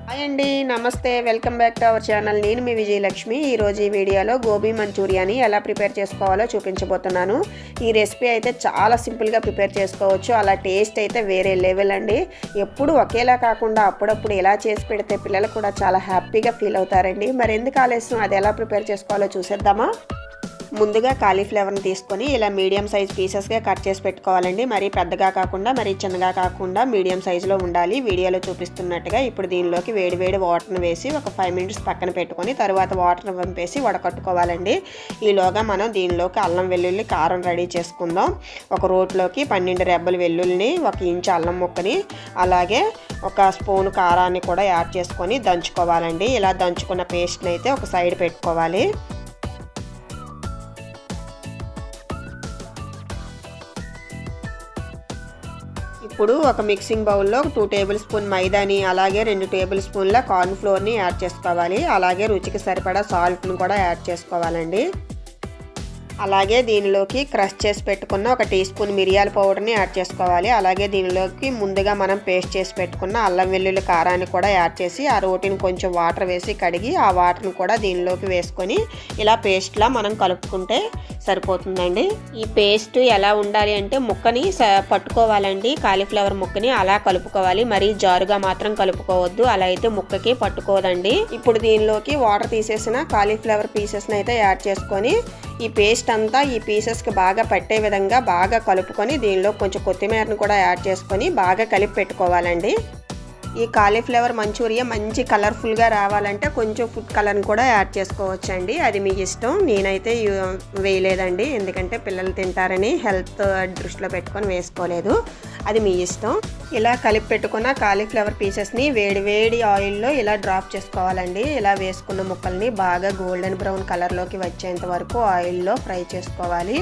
Hi అండి, నమస్తే. Welcome back to our channel. నేను మీ విజయలక్ష్మి. ఈరోజు ఈ వీడియోలో గోబీ మంచూరియాని ఎలా ప్రిపేర్ చేసుకోవాలో చూపించబోతున్నాను. ఈ రెసిపీ అయితే చాలా సింపుల్గా ప్రిపేర్ చేసుకోవచ్చు. అలా టేస్ట్ అయితే వేరే లెవెల్ అండి. ఎప్పుడు ఒకేలా కాకుండా అప్పుడప్పుడు ఎలా చేసి పెడితే పిల్లలు కూడా చాలా హ్యాపీగా ఫీల్ అవుతారండి. మరి ఎందుకు ఆలస్యం, అది ఎలా ప్రిపేర్ చేసుకోవాలో చూసేద్దామా? ముందుగా కాలీఫ్లవర్ని తీసుకొని ఇలా మీడియం సైజ్ పీసెస్గా కట్ చేసి పెట్టుకోవాలండి. మరీ పెద్దగా కాకుండా మరీ చిన్నగా కాకుండా మీడియం సైజులో ఉండాలి, వీడియోలో చూపిస్తున్నట్టుగా. ఇప్పుడు దీనిలోకి వేడి వాటర్ని వేసి ఒక 5 మినిట్స్ పక్కన పెట్టుకొని తర్వాత వాటర్ వంపేసి వడకట్టుకోవాలండి. ఈలోగా మనం దీనిలోకి అల్లం వెల్లుల్లి కారం రెడీ చేసుకుందాం. ఒక రోట్లోకి 12 రెబ్బలు వెల్లుల్లిని, 1 ఇంచు అల్లం ముక్కని, అలాగే 1 స్పూన్ కారాన్ని కూడా యాడ్ చేసుకొని దంచుకోవాలండి. ఇలా దంచుకున్న పేస్ట్ని అయితే ఒక సైడ్ పెట్టుకోవాలి. ఇప్పుడు ఒక మిక్సింగ్ బౌల్లో 2 టేబుల్ స్పూన్ మైదాని, అలాగే 2 టేబుల్ స్పూన్ల కార్న్ ఫ్లోర్ని యాడ్ చేసుకోవాలి. అలాగే రుచికి సరిపడా సాల్ట్ని కూడా యాడ్ చేసుకోవాలండి. అలాగే దీనిలోకి క్రష్ చేసి పెట్టుకున్న 1 టీ స్పూన్ మిరియాల పౌడర్ని యాడ్ చేసుకోవాలి. అలాగే దీనిలోకి ముందుగా మనం పేస్ట్ చేసి పెట్టుకున్న అల్లం వెల్లుల్లి కారాన్ని కూడా యాడ్ చేసి ఆ రోటిని కొంచెం వాటర్ వేసి కడిగి ఆ వాటర్ని కూడా దీనిలోకి వేసుకొని ఇలా పేస్ట్లా మనం కలుపుకుంటే సరిపోతుందండి. ఈ పేస్ట్ ఎలా ఉండాలి అంటే ముక్కని పట్టుకోవాలండి. కాలీఫ్లవర్ ముక్కని అలా కలుపుకోవాలి, మరీ జారుగా మాత్రం కలుపుకోవద్దు, అలా అయితే ముక్కకి పట్టుకోదండి. ఇప్పుడు దీనిలోకి వాటర్ తీసేసిన కాలీఫ్లవర్ పీసెస్ని అయితే యాడ్ చేసుకొని ఈ పేస్ట్ అంతా ఈ పీసెస్కి బాగా పట్టే విధంగా బాగా కలుపుకొని దీనిలో కొంచెం కొత్తిమీరను కూడా యాడ్ చేసుకొని బాగా కలిపి పెట్టుకోవాలండి. ఈ కాలీఫ్లవర్ మంచూరియా మంచి కలర్ఫుల్గా రావాలంటే కొంచెం ఫుడ్ కలర్ని కూడా యాడ్ చేసుకోవచ్చండి, అది మీ ఇష్టం. నేనైతే వేయలేదండి, ఎందుకంటే పిల్లలు తింటారని హెల్త్ దృష్టిలో పెట్టుకొని వేసుకోలేదు, అది మీ ఇష్టం. ఇలా కలిపి పెట్టుకున్న కాలీఫ్లవర్ పీసెస్ని వేడి ఆయిల్లో ఇలా డ్రాప్ చేసుకోవాలండి. ఇలా వేసుకున్న ముక్కల్ని బాగా గోల్డెన్ బ్రౌన్ కలర్లోకి వచ్చేంత వరకు ఆయిల్లో ఫ్రై చేసుకోవాలి.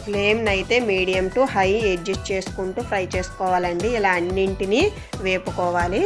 ఫ్లేమ్ని అయితే మీడియం టు హై అడ్జస్ట్ చేసుకుంటూ ఫ్రై చేసుకోవాలండి. ఇలా అన్నింటినీ వేపుకోవాలి.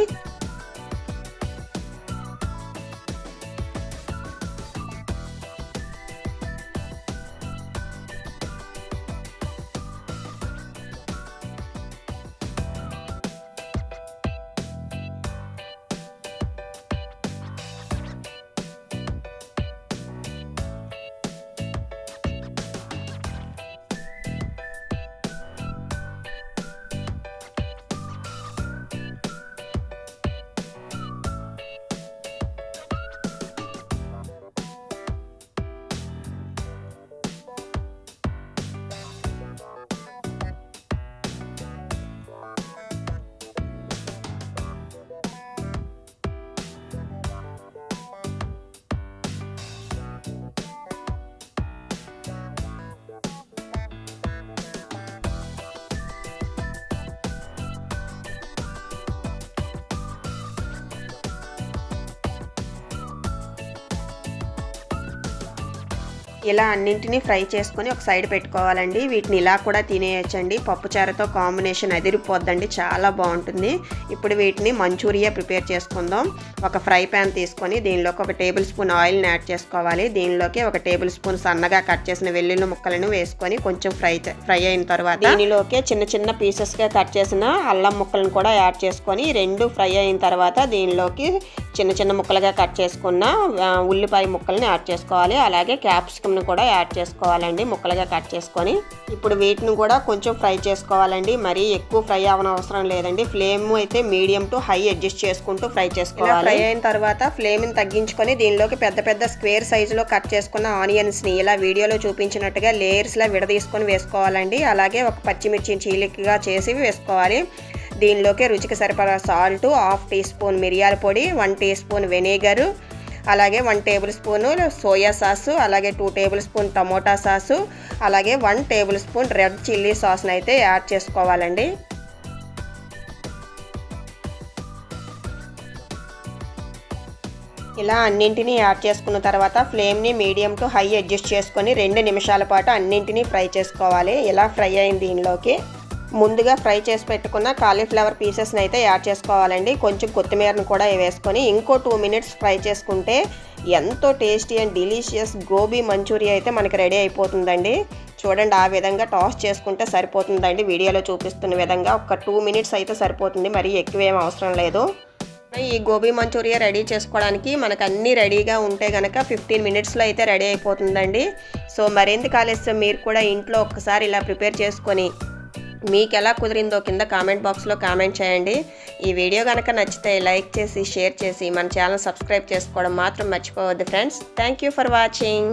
ఇలా అన్నింటినీ ఫ్రై చేసుకొని ఒక సైడ్ పెట్టుకోవాలండి. వీటిని ఇలా కూడా తినేయచ్చండి, పప్పుచారుతో కాంబినేషన్ అదిరిపోద్దండి, చాలా బాగుంటుంది. ఇప్పుడు వీటిని మంచూరియా ప్రిపేర్ చేసుకుందాం. ఒక ఫ్రై ప్యాన్ తీసుకొని దీనిలోకి 1 టేబుల్ స్పూన్ ఆయిల్ని యాడ్ చేసుకోవాలి. దీనిలోకి 1 టేబుల్ స్పూన్ సన్నగా కట్ చేసిన వెల్లుల్లి ముక్కలను వేసుకొని కొంచెం ఫ్రై అయిన తర్వాత దీనిలోకి చిన్న పీసెస్గా కట్ చేసిన అల్లం ముక్కలను కూడా యాడ్ చేసుకొని 2 ఫ్రై అయిన తర్వాత దీనిలోకి చిన్న ముక్కలుగా కట్ చేసుకున్న ఉల్లిపాయ ముక్కల్ని యాడ్ చేసుకోవాలి. అలాగే క్యాప్సికమ్ని కూడా యాడ్ చేసుకోవాలండి, ముక్కలుగా కట్ చేసుకొని. ఇప్పుడు వీటిని కూడా కొంచెం ఫ్రై చేసుకోవాలండి, మరీ ఎక్కువ ఫ్రై అవనవసరం లేదండి. ఫ్లేమ్ అయితే మీడియం టు హై అడ్జస్ట్ చేసుకుంటూ ఫ్రై చేసుకోవాలి. ఫ్రై అయిన తర్వాత ఫ్లేమ్ని తగ్గించుకొని దీనిలోకి పెద్ద స్క్వేర్ సైజులో కట్ చేసుకున్న ఆనియన్స్ని ఇలా వీడియోలో చూపించినట్టుగా లేయర్స్లా విడదీసుకొని వేసుకోవాలండి. అలాగే 1 పచ్చిమిర్చిని చీలికగా చేసి వేసుకోవాలి. దీనిలోకి రుచికి సరిపడా సాల్ట్, 1/2 టీ స్పూన్ మిరియాల పొడి, 1 టీ స్పూన్ వెనిగరు, అలాగే 1 టేబుల్ స్పూను సోయా సాసు, అలాగే 2 టేబుల్ స్పూన్ టమోటా సాసు, అలాగే 1 టేబుల్ స్పూన్ రెడ్ చిల్లీ సాస్ని అయితే యాడ్ చేసుకోవాలండి. ఇలా అన్నింటినీ యాడ్ చేసుకున్న తర్వాత ఫ్లేమ్ని మీడియం టు హై అడ్జస్ట్ చేసుకొని 2 నిమిషాల పాటు అన్నింటినీ ఫ్రై చేసుకోవాలి. ఇలా ఫ్రై అయిన దీనిలోకి ముందుగా ఫ్రై చేసి పెట్టుకున్న కాలీఫ్లవర్ పీసెస్ని అయితే యాడ్ చేసుకోవాలండి. కొంచెం కొత్తిమీరను కూడా వేసుకొని ఇంకో 2 మినిట్స్ ఫ్రై చేసుకుంటే ఎంతో tasty and delicious gobi manchuria అయితే మనకి రెడీ అయిపోతుందండి. చూడండి, ఆ విధంగా టాస్ చేసుకుంటే సరిపోతుందండి. వీడియోలో చూపిస్తున్న విధంగా ఒక 2 మినిట్స్ అయితే సరిపోతుంది, మరి ఎక్కువేం అవసరం లేదు. ఈ గోబీ మంచూరియా రెడీ చేసుకోవడానికి మనకు అన్నీ రెడీగా ఉంటే కనుక 15 మినిట్స్లో అయితే రెడీ అయిపోతుందండి. సో మరెందుకు ఆలస్యం, మీరు కూడా ఇంట్లో ఒక్కసారి ఇలా ప్రిపేర్ చేసుకొని మీకు ఎలా కుదిరిందో కింద కామెంట్ బాక్స్లో కామెంట్ చేయండి. ఈ వీడియో కనుక నచ్చితే లైక్ చేసి షేర్ చేసి మన ఛానల్ సబ్స్క్రైబ్ చేసుకోవడం మాత్రం మర్చిపోవద్దు friends. Thank you for watching.